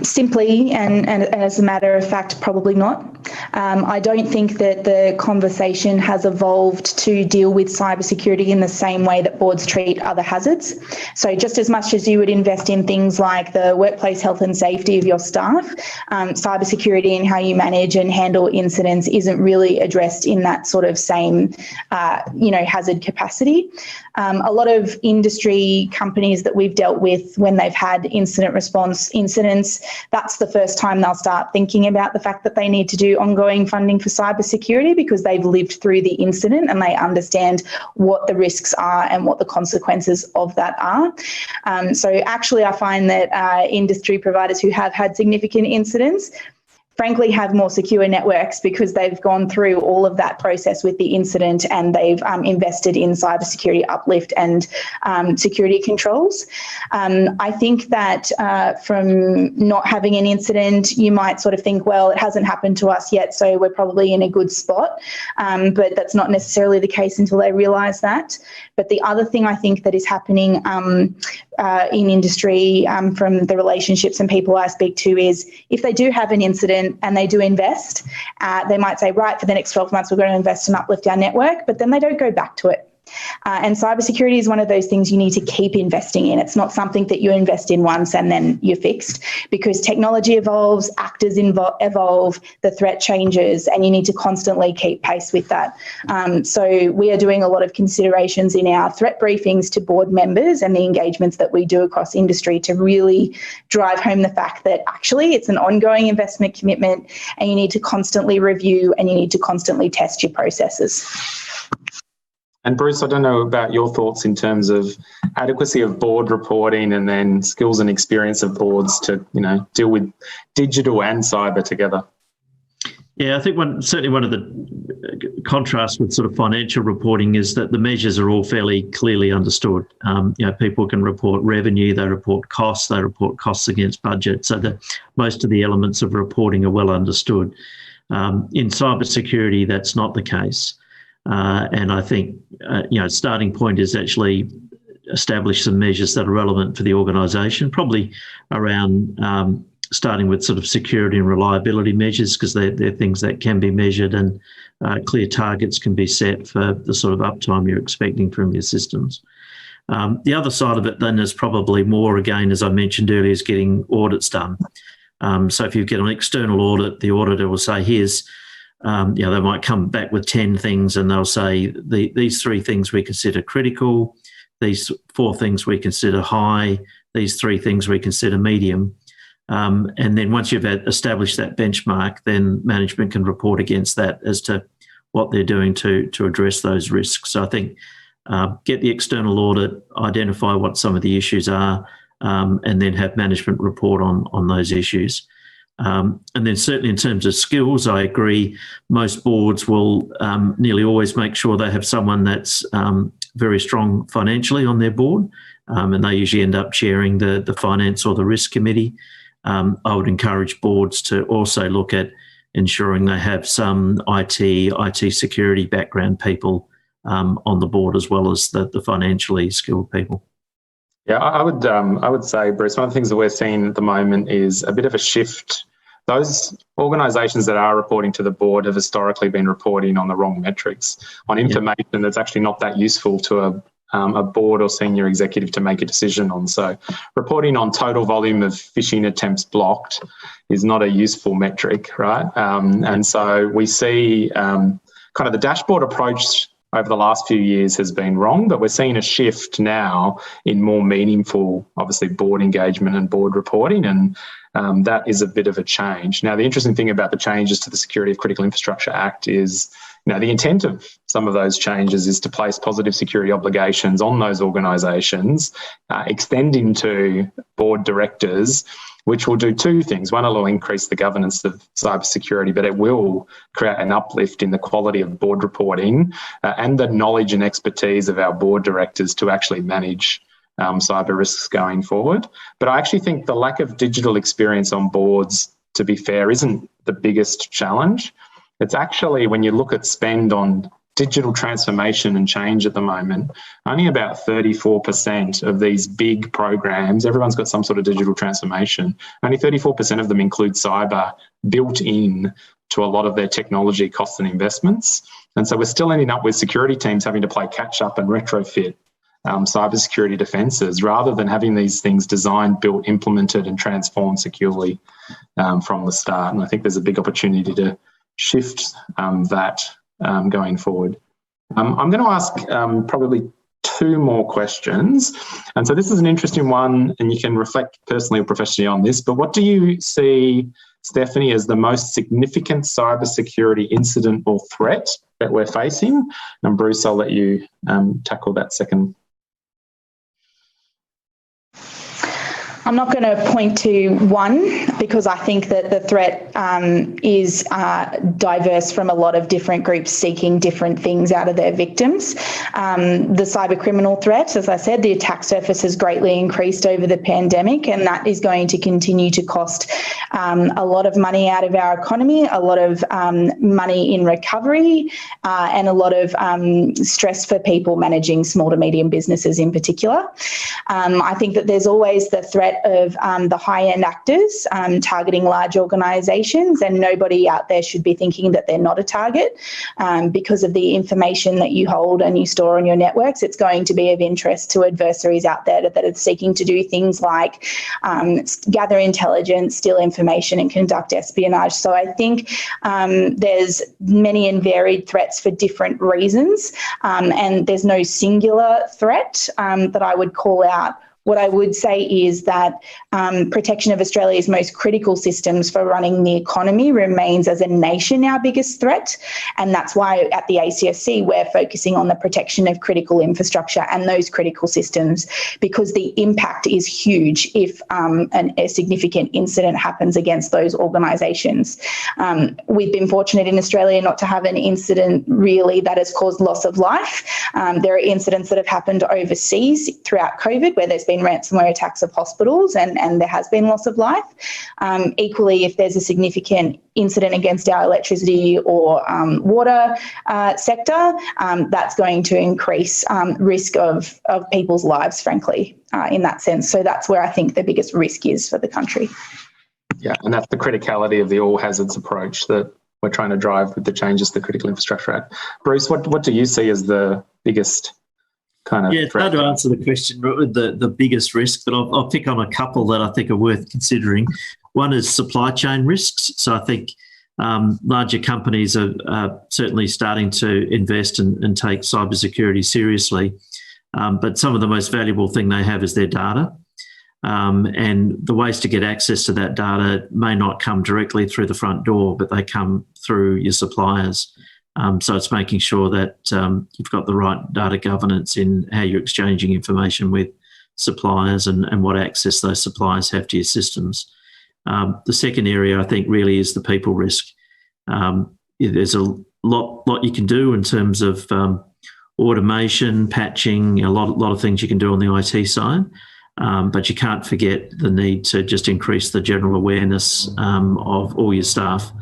S3: Simply, and as a matter of fact, probably not. I don't think that the conversation has evolved to deal with cybersecurity in the same way that boards treat other hazards. So just as much as you would invest in things like the workplace health and safety of your staff, cybersecurity and how you manage and handle incidents isn't really addressed in that sort of same, hazard capacity. A lot of industry companies that we've dealt with, when they've had incident response incidents, that's the first time they'll start thinking about the fact that they need to do ongoing funding for cybersecurity, because they've lived through the incident and they understand what the risks are and what the consequences of that are. So actually, I find that industry providers who have had significant incidents frankly have more secure networks, because they've gone through all of that process with the incident and they've invested in cybersecurity uplift and security controls. I think that from not having an incident, you might sort of think, well, it hasn't happened to us yet, so we're probably in a good spot. But that's not necessarily the case until they realise that. But the other thing I think that is happening in industry from the relationships and people I speak to is, if they do have an incident and they do invest, they might say, right, for the next 12 months, we're going to invest and uplift our network, but then they don't go back to it. And cybersecurity is one of those things you need to keep investing in. It's not something that you invest in once and then you're fixed, because technology evolves, actors evolve, the threat changes, and you need to constantly keep pace with that. So we are doing a lot of considerations in our threat briefings to board members and the engagements that we do across industry to really drive home the fact that actually it's an ongoing investment commitment, and you need to constantly review and you need to constantly test your processes.
S2: And Bruce, I don't know about your thoughts in terms of adequacy of board reporting and then skills and experience of boards to, deal with digital and cyber together.
S4: Yeah, I think certainly one of the contrasts with sort of financial reporting is that the measures are all fairly clearly understood. People can report revenue, they report costs against budget. So most of the elements of reporting are well understood. In cybersecurity, that's not the case. And I think, starting point is actually establish some measures that are relevant for the organisation, probably around starting with sort of security and reliability measures, because they're things that can be measured, and clear targets can be set for the sort of uptime you're expecting from your systems. The other side of it then is probably more, again, as I mentioned earlier, is getting audits done. So if you get an external audit, the auditor will say, here's, they might come back with 10 things and they'll say, these 3 things we consider critical, these 4 things we consider high, these 3 things we consider medium. And then once you've established that benchmark, then management can report against that as to what they're doing to address those risks. So I think get the external audit, identify what some of the issues are, and then have management report on those issues. And then certainly in terms of skills, I agree, most boards will nearly always make sure they have someone that's very strong financially on their board, and they usually end up chairing the finance or the risk committee. I would encourage boards to also look at ensuring they have some IT security background people on the board, as well as the financially skilled people.
S2: Yeah, I would say, Bruce, one of the things that we're seeing at the moment is a bit of a shift. Those organisations that are reporting to the board have historically been reporting on the wrong metrics, on information that's actually not that useful to a board or senior executive to make a decision on. So reporting on total volume of phishing attempts blocked is not a useful metric, right? And so we see kind of the dashboard approach over the last few years has been wrong, but we're seeing a shift now in more meaningful, obviously, board engagement and board reporting, and that is a bit of a change. Now, the interesting thing about the changes to the Security of Critical Infrastructure Act is, the intent of some of those changes is to place positive security obligations on those organisations, extending to board directors, which will do 2 things. One, it'll increase the governance of cybersecurity, but it will create an uplift in the quality of board reporting and the knowledge and expertise of our board directors to actually manage cyber risks going forward. But I actually think the lack of digital experience on boards, to be fair, isn't the biggest challenge. It's actually, when you look at spend on digital transformation and change at the moment, only about 34% of these big programs, everyone's got some sort of digital transformation, only 34% of them include cyber built in to a lot of their technology costs and investments. And so we're still ending up with security teams having to play catch up and retrofit cybersecurity defences, rather than having these things designed, built, implemented and transformed securely from the start. And I think there's a big opportunity to shift that going forward. I'm going to ask probably 2 more questions. And so this is an interesting one, and you can reflect personally or professionally on this, but what do you see, Stephanie, as the most significant cybersecurity incident or threat that we're facing? And Bruce, I'll let you tackle that second.
S3: I'm not going to point to one, because I think that the threat is diverse from a lot of different groups seeking different things out of their victims. The cyber criminal threat, as I said, the attack surface has greatly increased over the pandemic, and that is going to continue to cost a lot of money out of our economy, a lot of money in recovery, and a lot of stress for people managing small to medium businesses in particular. I think that there's always the threat threat of the high-end actors targeting large organisations, and nobody out there should be thinking that they're not a target because of the information that you hold and you store on your networks. It's going to be of interest to adversaries out there that are seeking to do things like gather intelligence, steal information and conduct espionage. So I think there's many and varied threats for different reasons, and there's no singular threat that I would call out. What I would say is that protection of Australia's most critical systems for running the economy remains as a nation our biggest threat. And that's why at the ACSC we're focusing on the protection of critical infrastructure and those critical systems, because the impact is huge if a significant incident happens against those organisations. We've been fortunate in Australia not to have an incident really that has caused loss of life. There are incidents that have happened overseas throughout COVID where there's been ransomware attacks of hospitals and there has been loss of life. Equally, if there's a significant incident against our electricity or water sector, that's going to increase risk of people's lives, frankly, in that sense. So that's where I think the biggest risk is for the country.
S2: Yeah, and that's the criticality of the all hazards approach that we're trying to drive with the changes to the Critical Infrastructure Act. Bruce, what do you see as the biggest kind of
S4: it's hard to answer the question, the biggest risk, but I'll pick on a couple that I think are worth considering. One is supply chain risks. So I think larger companies are certainly starting to invest and take cybersecurity seriously, but some of the most valuable thing they have is their data. And the ways to get access to that data may not come directly through the front door, but they come through your suppliers. So it's making sure that you've got the right data governance in how you're exchanging information with suppliers and what access those suppliers have to your systems. The second area, I think, really is the people risk. There's a lot you can do in terms of automation, patching, a lot of things you can do on the IT side, but you can't forget the need to just increase the general awareness of all your staff.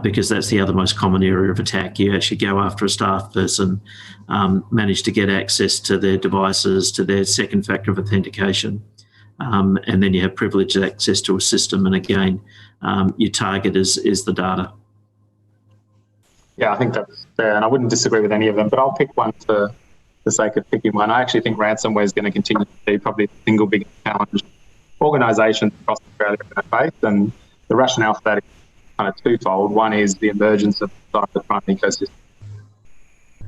S4: Because that's the other most common area of attack. You actually go after a staff person, manage to get access to their devices, to their second factor of authentication, and then you have privileged access to a system. And again, your target is the data.
S2: Yeah, I think that's fair, and I wouldn't disagree with any of them, but I'll pick one for the sake of picking one. I actually think ransomware is going to continue to be probably the single biggest challenge organisations across Australia are going to face, and the rationale for that is kind of twofold. One is the emergence of the cybercrime ecosystem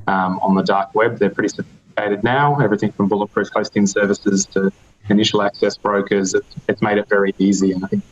S2: on the dark web. They're pretty sophisticated now, everything from bulletproof hosting services to initial access brokers. It's made it very easy, and I think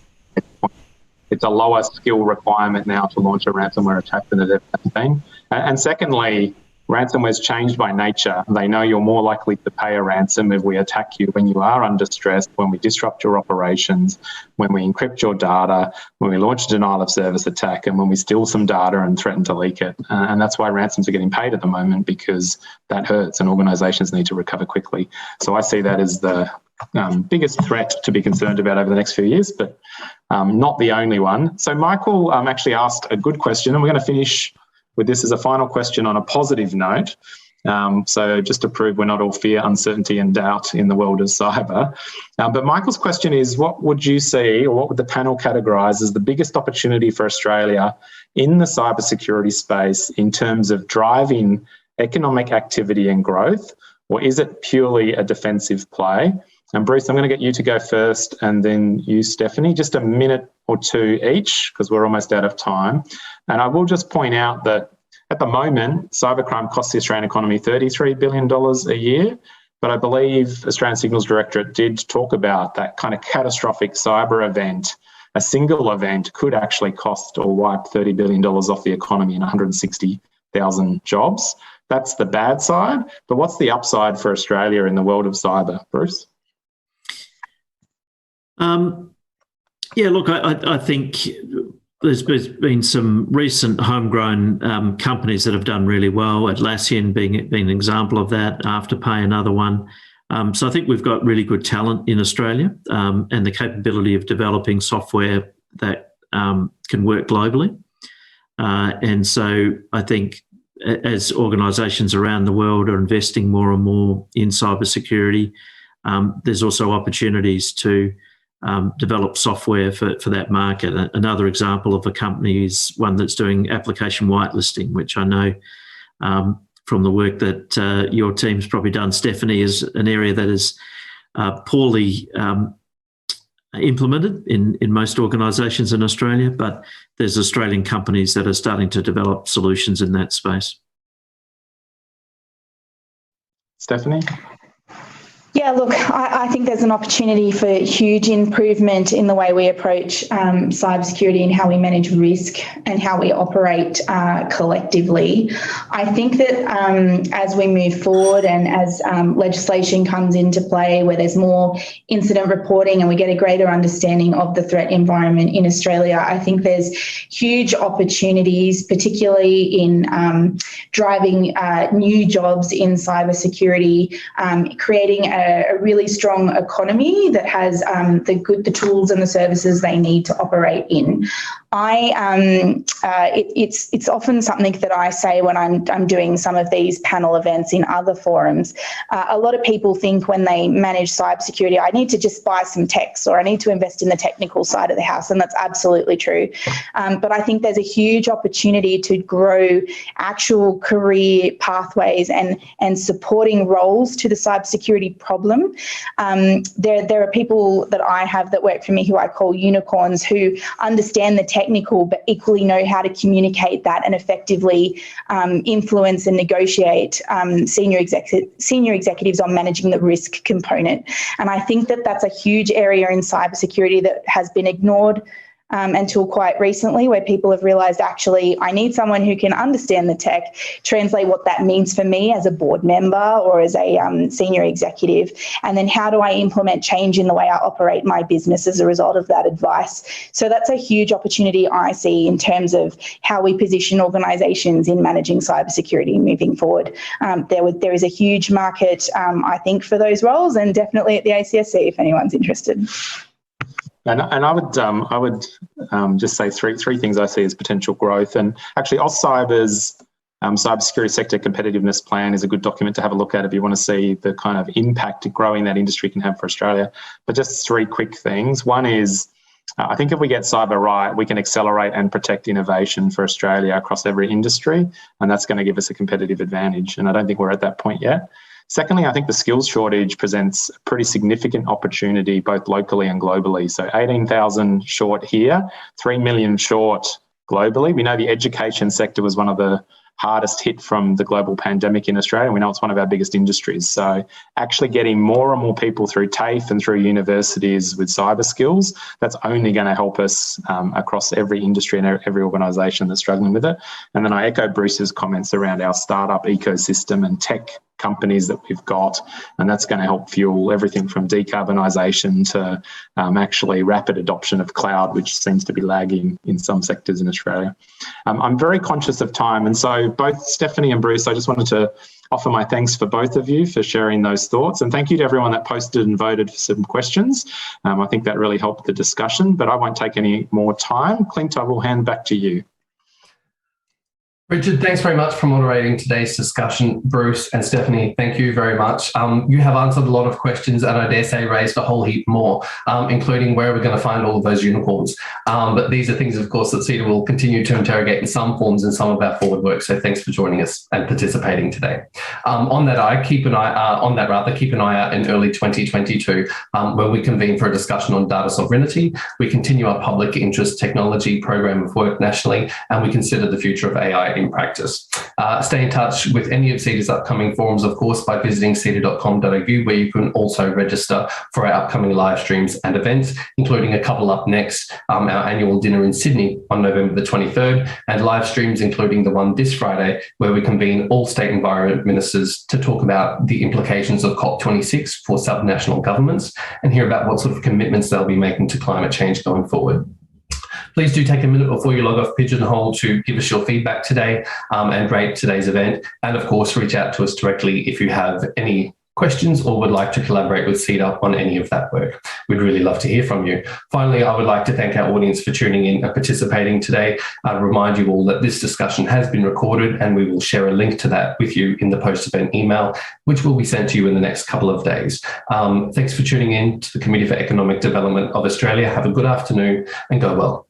S2: it's a lower skill requirement now to launch a ransomware attack than it ever has been. And secondly, ransomware's changed by nature. They know you're more likely to pay a ransom if we attack you when you are under stress, when we disrupt your operations, when we encrypt your data, when we launch a denial of service attack, and when we steal some data and threaten to leak it. And that's why ransoms are getting paid at the moment, because that hurts and organisations need to recover quickly. So I see that as the biggest threat to be concerned about over the next few years, but not the only one. So Michael actually asked a good question, and we're going to finish with this as a final question on a positive note. So just to prove we're not all fear, uncertainty and doubt in the world of cyber. But Michael's question is, what would you see, or what would the panel categorise as the biggest opportunity for Australia in the cybersecurity space in terms of driving economic activity and growth, or is it purely a defensive play? And Bruce, I'm going to get you to go first, and then you, Stephanie, just a minute or two each, because we're almost out of time. And I will just point out that at the moment, cybercrime costs the Australian economy $33 billion a year, but I believe Australian Signals Directorate did talk about that kind of catastrophic cyber event. A single event could actually cost or wipe $30 billion off the economy and 160,000 jobs. That's the bad side, but what's the upside for Australia in the world of cyber, Bruce?
S4: Yeah, look, I think there's been some recent homegrown companies that have done really well. Atlassian being an example of that, Afterpay another one. So I think we've got really good talent in Australia and the capability of developing software that can work globally. And so I think as organisations around the world are investing more and more in cybersecurity, there's also opportunities to develop software for that market. Another example of a company is one that's doing application whitelisting, which I know from the work that your team's probably done, Stephanie, is an area that is poorly implemented in most organisations in Australia, but there's Australian companies that are starting to develop solutions in that space.
S2: Stephanie?
S3: Yeah, look, I think there's an opportunity for huge improvement in the way we approach cybersecurity and how we manage risk and how we operate collectively. I think that as we move forward and as legislation comes into play where there's more incident reporting and we get a greater understanding of the threat environment in Australia, I think there's huge opportunities, particularly in driving new jobs in cybersecurity, creating a really strong economy that has the tools and the services they need to operate in. It's often something that I say when I'm doing some of these panel events in other forums. A lot of people think when they manage cybersecurity, I need to just buy some techs or I need to invest in the technical side of the house, and that's absolutely true. But I think there's a huge opportunity to grow actual career pathways and supporting roles to the cybersecurity problem. There are people that I have that work for me who I call unicorns, who understand the technical but equally know how to communicate that and effectively influence and negotiate senior executives on managing the risk component. And I think that that's a huge area in cybersecurity that has been ignored until quite recently, where people have realised, actually, I need someone who can understand the tech, translate what that means for me as a board member or as a senior executive, and then how do I implement change in the way I operate my business as a result of that advice. So that's a huge opportunity I see in terms of how we position organisations in managing cybersecurity moving forward. There is a huge market, I think, for those roles, and definitely at the ACSC if anyone's interested.
S2: And I would just say three things I see as potential growth. And actually, AusCyber's cybersecurity sector competitiveness plan is a good document to have a look at if you want to see the kind of impact growing that industry can have for Australia. But just three quick things. One is, I think if we get cyber right, we can accelerate and protect innovation for Australia across every industry, and that's going to give us a competitive advantage. And I don't think we're at that point yet. Secondly, I think the skills shortage presents a pretty significant opportunity both locally and globally. So 18,000 short here, 3 million short globally. We know the education sector was one of the hardest hit from the global pandemic in Australia. We know it's one of our biggest industries. So actually getting more and more people through TAFE and through universities with cyber skills, that's only going to help us across every industry and every organisation that's struggling with it. And then I echo Bruce's comments around our startup ecosystem and tech companies that we've got, and that's going to help fuel everything from decarbonisation to actually rapid adoption of cloud, which seems to be lagging in some sectors in Australia. I'm very conscious of time, and so both Stephanie and Bruce, I just wanted to offer my thanks for both of you for sharing those thoughts, and thank you to everyone that posted and voted for some questions. I think that really helped the discussion, but I won't take any more time. Clint, I will hand back to you.
S1: Richard, thanks very much for moderating today's discussion. Bruce and Stephanie, thank you very much. You have answered a lot of questions and I dare say raised a whole heap more, including where we're going to find all of those unicorns. But these are things, of course, that CEDA will continue to interrogate in some forms in some of our forward work. So thanks for joining us and participating today. Keep an eye out in early 2022 when we convene for a discussion on data sovereignty. We continue our public interest technology program of work nationally, and we consider the future of AI in practice. Stay in touch with any of CEDA's upcoming forums, of course, by visiting ceda.com.au, where you can also register for our upcoming live streams and events, including a couple up next, our annual dinner in Sydney on November the 23rd, and live streams including the one this Friday, where we convene all state environment ministers to talk about the implications of COP26 for subnational governments and hear about what sort of commitments they'll be making to climate change going forward. Please do take a minute before you log off Pigeonhole to give us your feedback today and rate today's event. And of course, reach out to us directly if you have any questions or would like to collaborate with CEDA on any of that work. We'd really love to hear from you. Finally, I would like to thank our audience for tuning in and participating today. I remind you all that this discussion has been recorded and we will share a link to that with you in the post-event email, which will be sent to you in the next couple of days. Thanks for tuning in to the Committee for Economic Development of Australia. Have a good afternoon and go well.